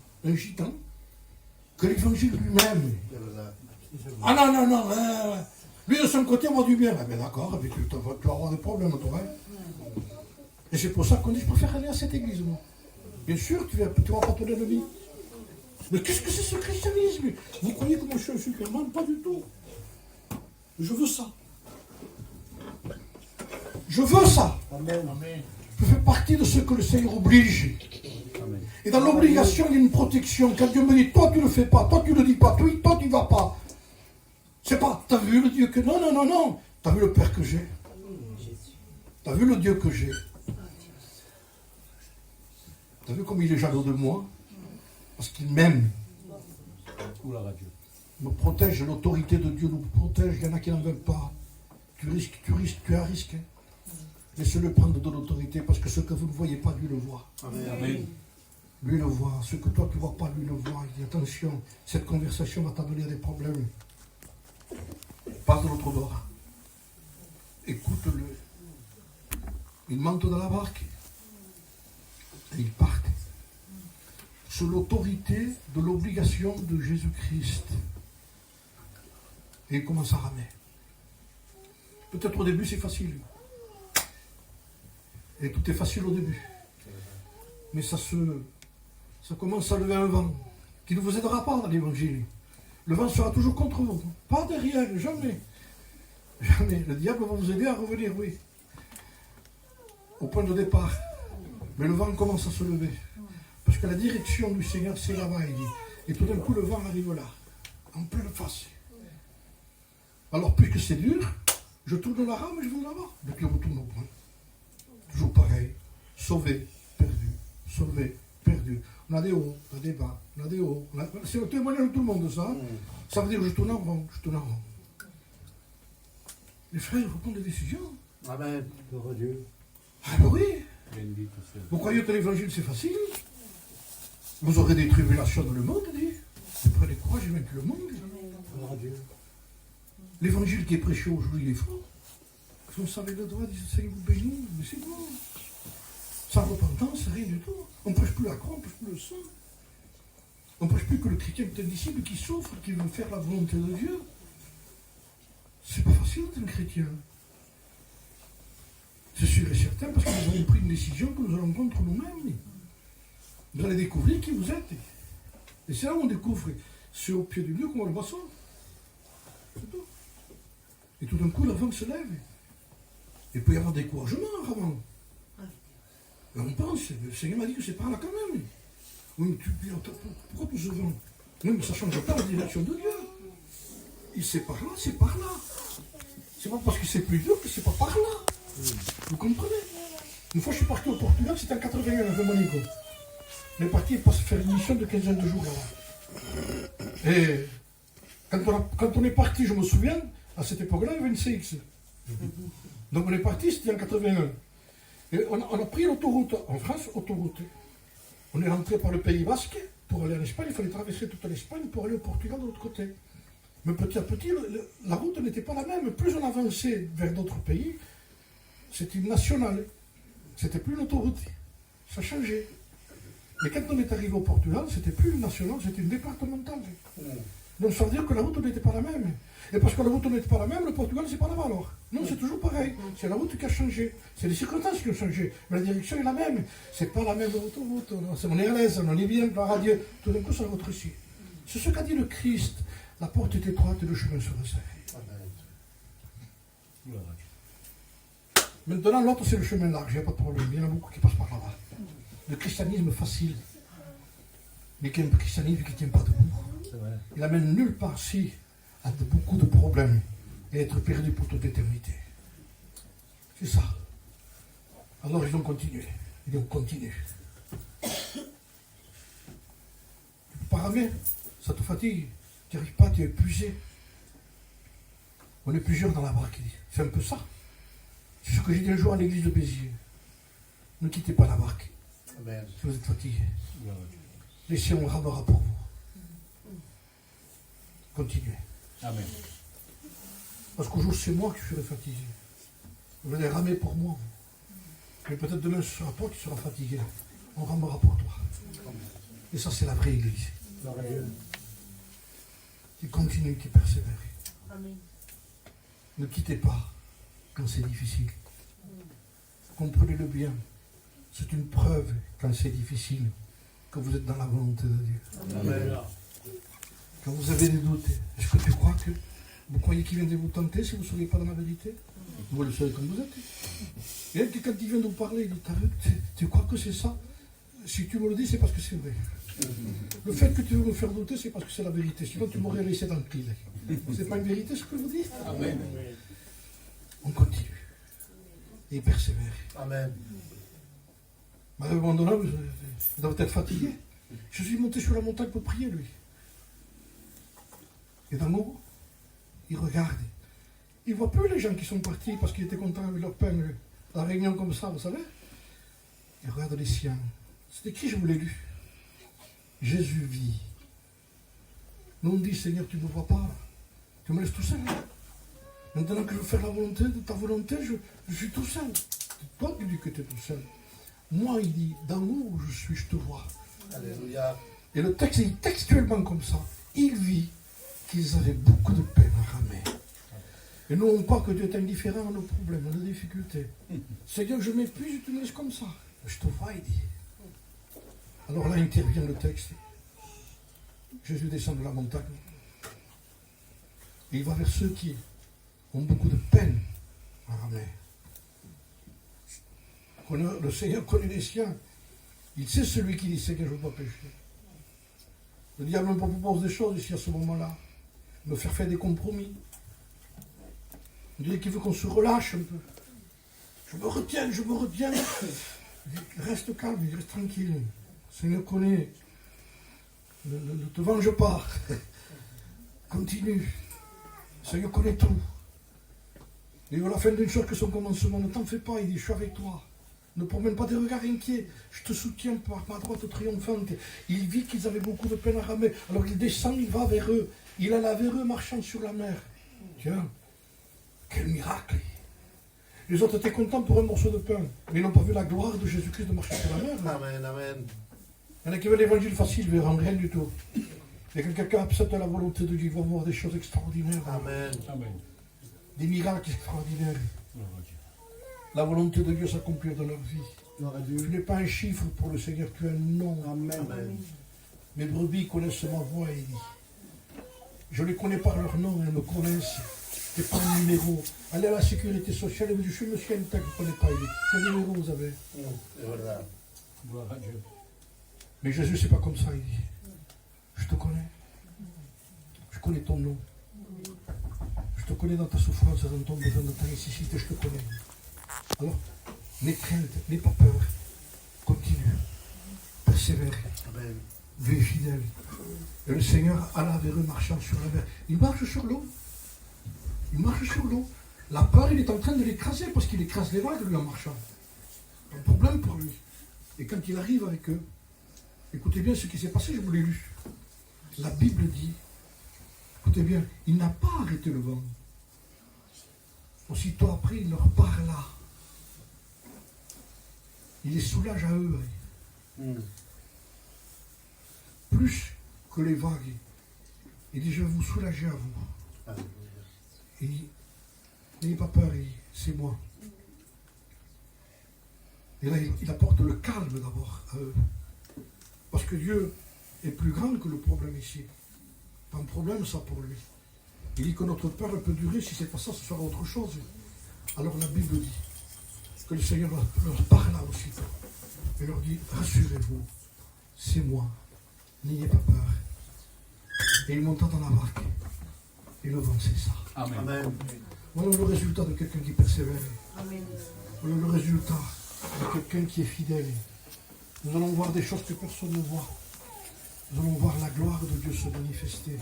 que l'évangile lui-même. Ah non, lui de son côté voit du bien. Ah ben d'accord, tu vas avoir des problèmes, toi. Et c'est pour ça qu'on dit, je préfère aller à cette église, moi. Bien sûr, tu vas pas te donner de vie. Mais qu'est-ce que c'est ce christianisme? Vous croyez que moi je suis un superman? Pas du tout. Je veux ça. Je veux ça. Amen. Je fais partie de ceux que le Seigneur oblige. Amen. Et dans l'obligation, il y a une protection. Quand Dieu me dit, toi tu ne le fais pas, toi tu ne le dis pas, toi tu ne vas pas. C'est pas, t'as vu le Dieu que... Non. T'as vu le Père que j'ai. T'as vu le Dieu que j'ai. T'as vu comme il est jaloux de moi? Parce qu'il m'aime. Il me protège, l'autorité de Dieu nous protège. Il y en a qui n'en veulent pas. Tu as risqué. Laissez-le prendre de l'autorité, parce que ce que vous ne voyez pas, lui le voit. Amen. Lui le voit. Ce que toi tu ne vois pas, lui le voit. Il dit attention, cette conversation va t'amener à des problèmes. Passe de l'autre bord. Écoute-le. Ils montent dans la barque. Et ils partent. Sous l'autorité de l'obligation de Jésus-Christ. Et ils commencent à ramer. Peut-être au début c'est facile. Et tout est facile au début. Mais ça commence à lever un vent qui ne vous aidera pas dans l'évangile. Le vent sera toujours contre vous. Pas derrière, jamais. Jamais. Le diable va vous aider à revenir, oui. Au point de départ. Mais le vent commence à se lever. Parce que la direction du Seigneur, c'est là-bas, il dit. Et tout d'un coup, le vent arrive là. En pleine face. Alors, puisque c'est dur, je tourne la rame et je vais là-bas. Et puis on retourne au point. Toujours pareil. Sauvé, perdu. Sauvé, perdu. On a des hauts, on a des bas, on a des hauts. C'est le témoignage de tout le monde, ça. Ça veut dire que je tourne en rond, Les frères, il faut prendre des décisions. Amen. Gloire à Dieu. Ah ben oui. Bendito sea. Vous croyez que l'évangile c'est facile? Vous aurez des tribulations dans le monde, dit. Mais prenez courage, j'ai vaincu le monde. Gloire à Dieu. L'évangile qui est prêché aujourd'hui, il est faux. Si on savait le droit, dit Seigneur vous bénit, mais c'est bon. Sans repentance, c'est rien du tout. On ne prêche plus la croix, on ne prêche plus le sang. On ne prêche plus que le chrétien est un disciple qui souffre, qui veut faire la volonté de Dieu. C'est pas facile d'être un chrétien. C'est sûr et certain, parce que nous avons pris une décision que nous allons contre nous-mêmes. Vous allez découvrir qui vous êtes. Et c'est là où on découvre. C'est au pied du mur qu'on voit le boisson. C'est tout. Et tout d'un coup, la vent se lève. Il peut y avoir découragement avant. Et on pense, le Seigneur m'a dit que c'est par là quand même. Oui, mais pourquoi tout ce vent? Oui, mais ça ne change pas la direction de Dieu. Il sait par là, c'est par là. C'est pas parce que c'est plus dur que c'est pas par là. Vous comprenez? Une fois je suis parti au Portugal, c'était en 81 avec Monico. On est parti faire une mission de 15 de jours là-bas. Et quand on est parti, je me souviens, à cette époque-là, il y avait une CX. Donc on est parti, c'était en 81. Et on a pris l'autoroute, en France, autoroute. On est rentré par le Pays Basque pour aller en Espagne, il fallait traverser toute l'Espagne pour aller au Portugal de l'autre côté. Mais petit à petit, la route n'était pas la même. Plus on avançait vers d'autres pays, c'était une nationale. C'était plus une autoroute. Ça changeait. Mais quand on est arrivé au Portugal, c'était plus une nationale, c'était une départementale. Donc ça veut dire que la route n'était pas la même. Et parce que la route n'était pas la même, le Portugal c'est pas là-bas alors. Non, c'est toujours pareil. C'est la route qui a changé. C'est les circonstances qui ont changé. Mais la direction est la même. C'est pas la même autoroute. On est à l'aise, on est bien, gloire à Dieu. Tout d'un coup, ça rétrécit. C'est ce qu'a dit le Christ. La porte est étroite et le chemin se resserre. Gloire à Dieu. Maintenant, l'autre, c'est le chemin large, il n'y a pas de problème. Il y en a beaucoup qui passent par là-bas. Le christianisme facile, mais qui est un christianisme qui ne tient pas debout. C'est vrai. Il n'amène nulle part si à beaucoup de problèmes et être perdu pour toute éternité. C'est ça. Alors ils ont continué. Ils ont continué. Tu ne peux pas ramer. Ça te fatigue. Tu n'y arrives pas, tu es épuisé. On est plusieurs dans la barque, il dit. C'est un peu ça. C'est ce que j'ai dit un jour à l'église de Béziers. Ne quittez pas la barque. Amen. Si vous êtes fatigué. Ouais. Laissez, on ramera pour vous. Continuez. Amen. Parce qu'au jour, c'est moi qui serai fatigué. Vous allez ramer pour moi. Mais peut-être demain, ce sera toi qui seras fatigué. On ramera pour toi. Et ça, c'est la vraie église. Gloire à Dieu. Qui continue, qui persévère. Amen. Ne quittez pas quand c'est difficile. Comprenez-le bien. C'est une preuve, quand c'est difficile, que vous êtes dans la volonté de Dieu. Amen. Quand vous avez des doutes, est-ce que tu crois que vous croyez qu'il vient de vous tenter si vous ne seriez pas dans la vérité? Vous le savez comme vous êtes. Et elle, quand il vient de vous parler, il dit, tu crois que c'est ça? Si tu me le dis, c'est parce que c'est vrai. Le fait que tu veux me faire douter, c'est parce que c'est la vérité. Sinon, tu m'aurais laissé tranquille. C'est pas une vérité ce que je vous dis? Amen. On continue. Et persévère. Amen. À un moment donné, vous devez être fatigué. Je suis monté sur la montagne pour prier, lui. Et d'en haut, il regarde. Il ne voit plus les gens qui sont partis parce qu'ils étaient contents avec leur pain, la réunion comme ça, vous savez. Il regarde les siens. C'est écrit, je vous l'ai lu. Jésus vit. Nous on dit, Seigneur, tu ne me vois pas. Tu me laisses tout seul. Maintenant que je veux faire la volonté de ta volonté, je suis tout seul. C'est toi qui dis que tu es tout seul. Moi, il dit, dans où je suis, je te vois. Alléluia. Et le texte est textuellement comme ça. Il vit qu'ils avaient beaucoup de peine à ramer. Et nous, on croit que Dieu est indifférent à nos problèmes, à nos difficultés. Seigneur, je m'épuise, tu me laisses comme ça. Je te vois, il dit. Alors là intervient le texte. Jésus descend de la montagne. Et il va vers ceux qui ont beaucoup de peine à ramer. Le Seigneur connaît les siens. Il sait celui qui dit, Seigneur, je ne veux pas pécher. Le diable me propose des choses ici à ce moment-là. Me faire faire des compromis. On dirait qu'il veut qu'on se relâche un peu. Je me retiens. Reste calme, reste tranquille. Le Seigneur connaît. Ne te venge pas. Continue. Le Seigneur connaît tout. Et à la fin d'une chose que son commencement, ne t'en fais pas, il dit, je suis avec toi. Ne promène pas des regards inquiets. Je te soutiens par ma droite triomphante. Il vit qu'ils avaient beaucoup de peine à ramer. Alors il descend, il va vers eux. Il alla vers eux marchant sur la mer. Tiens, quel miracle! Les autres étaient contents pour un morceau de pain. Mais ils n'ont pas vu la gloire de Jésus-Christ de marcher sur la mer. Amen. Amen. Il y en a qui veulent l'évangile facile, ils verront rien du tout. Et quand quelqu'un accepte la volonté de Dieu, il va voir des choses extraordinaires. Amen. Amen. Des miracles extraordinaires. Gloire à Dieu. La volonté de Dieu s'accomplir dans leur vie. Gloire à Tu Dieu. n'es pas un chiffre pour le Seigneur, tu es un nom. Amen. Amen. Mes brebis connaissent ma voix, il dit. Je les connais par leur nom, elles me connaissent. C'est pas un numéro. Allez à la sécurité sociale et vous dites, je suis monsieur Intac, je ne connais pas, il dit. Quel numéro vous avez? C'est vrai. Gloire à Dieu. Mais Jésus, c'est pas comme ça, il dit. Je te connais. Je connais ton nom. Je te connais dans ta souffrance, dans ton besoin, dans ta nécessité, je te connais. Alors, n'aie crainte, n'aie pas peur. Continue. Persévère. Amen. Dieu est fidèle. Et le Seigneur alla vers eux marchant sur la mer. Il marche sur l'eau. Il marche sur l'eau. La peur, il est en train de l'écraser parce qu'il écrase les vagues, lui, en marchant. Un problème pour lui. Et quand il arrive avec eux, écoutez bien ce qui s'est passé, je vous l'ai lu. La Bible dit, écoutez bien, il n'a pas arrêté le vent. Aussitôt après, il leur parla. Il les soulage à eux. Plus que les vagues. Il dit, je vais vous soulager à vous. Alléluia. Il dit, n'ayez pas peur, c'est moi. Et là, il apporte le calme d'abord à eux. Parce que Dieu est plus grand que le problème ici. Pas un problème ça pour lui. Il dit que notre peur peut durer, si c'est pas ça, ce sera autre chose. Alors la Bible dit, que le Seigneur leur parla aussitôt et leur dit, rassurez-vous, c'est moi, n'ayez pas peur. Et ils montent dans la barque et le vent cessa. Amen. Amen. Voilà le résultat de quelqu'un qui persévère. Amen. Voilà le résultat de quelqu'un qui est fidèle. Nous allons voir des choses que personne ne voit. Nous allons voir la gloire de Dieu se manifester.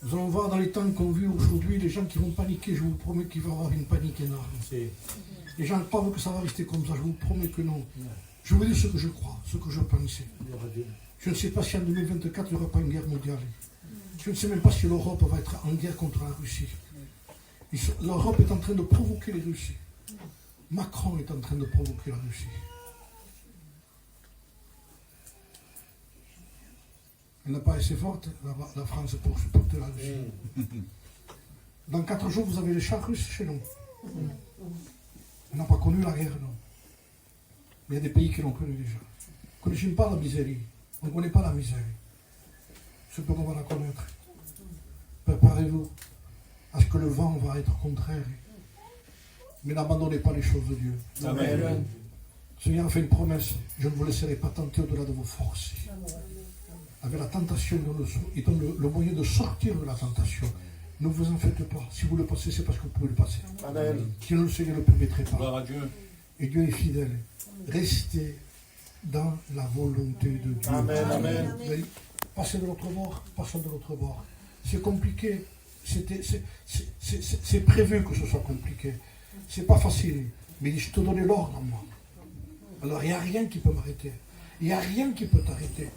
Nous allons voir dans les temps qu'on vit aujourd'hui, les gens qui vont paniquer, je vous promets qu'il va y avoir une panique énorme. Les gens pensent que ça va rester comme ça, je vous promets que non. Je vous dis ce que je crois, ce que je pense. Je ne sais pas si en 2024 il n'y aura pas une guerre mondiale. Je ne sais même pas si l'Europe va être en guerre contre la Russie. L'Europe est en train de provoquer les Russes. Macron est en train de provoquer la Russie. Elle n'a pas assez forte, la France, pour supporter la Russie. Dans 4 jours, vous avez les chars russes chez nous. On n'a pas connu la guerre, non. Mais il y a des pays qui l'ont connu déjà. On ne connaît pas la misère. On ne connaît pas la misère. Ce qu'on va la connaître. Préparez-vous à ce que le vent va être contraire. Mais n'abandonnez pas les choses de Dieu. Amen. Le Seigneur a fait une promesse. Je ne vous laisserai pas tenter au-delà de vos forces. Avec la tentation, il donne le moyen de sortir de la tentation. Ne vous en faites pas. Si vous le passez, c'est parce que vous pouvez le passer. Amen. Sinon, le Seigneur ne le permettrait pas. Gloire à Dieu. Et Dieu est fidèle. Restez dans la volonté de Dieu. Amen. Amen. Passez de l'autre bord, passons de l'autre bord. C'est compliqué. C'est prévu que ce soit compliqué. C'est pas facile. Mais je te donnais l'ordre en moi. Alors il n'y a rien qui peut m'arrêter. Il n'y a rien qui peut t'arrêter.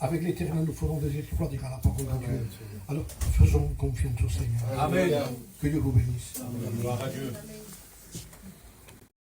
Avec l'Éternel, nous ferons des exploits, dira la parole de Dieu. Alors faisons confiance au Seigneur. Amen. Que Dieu vous bénisse. Gloire à Dieu.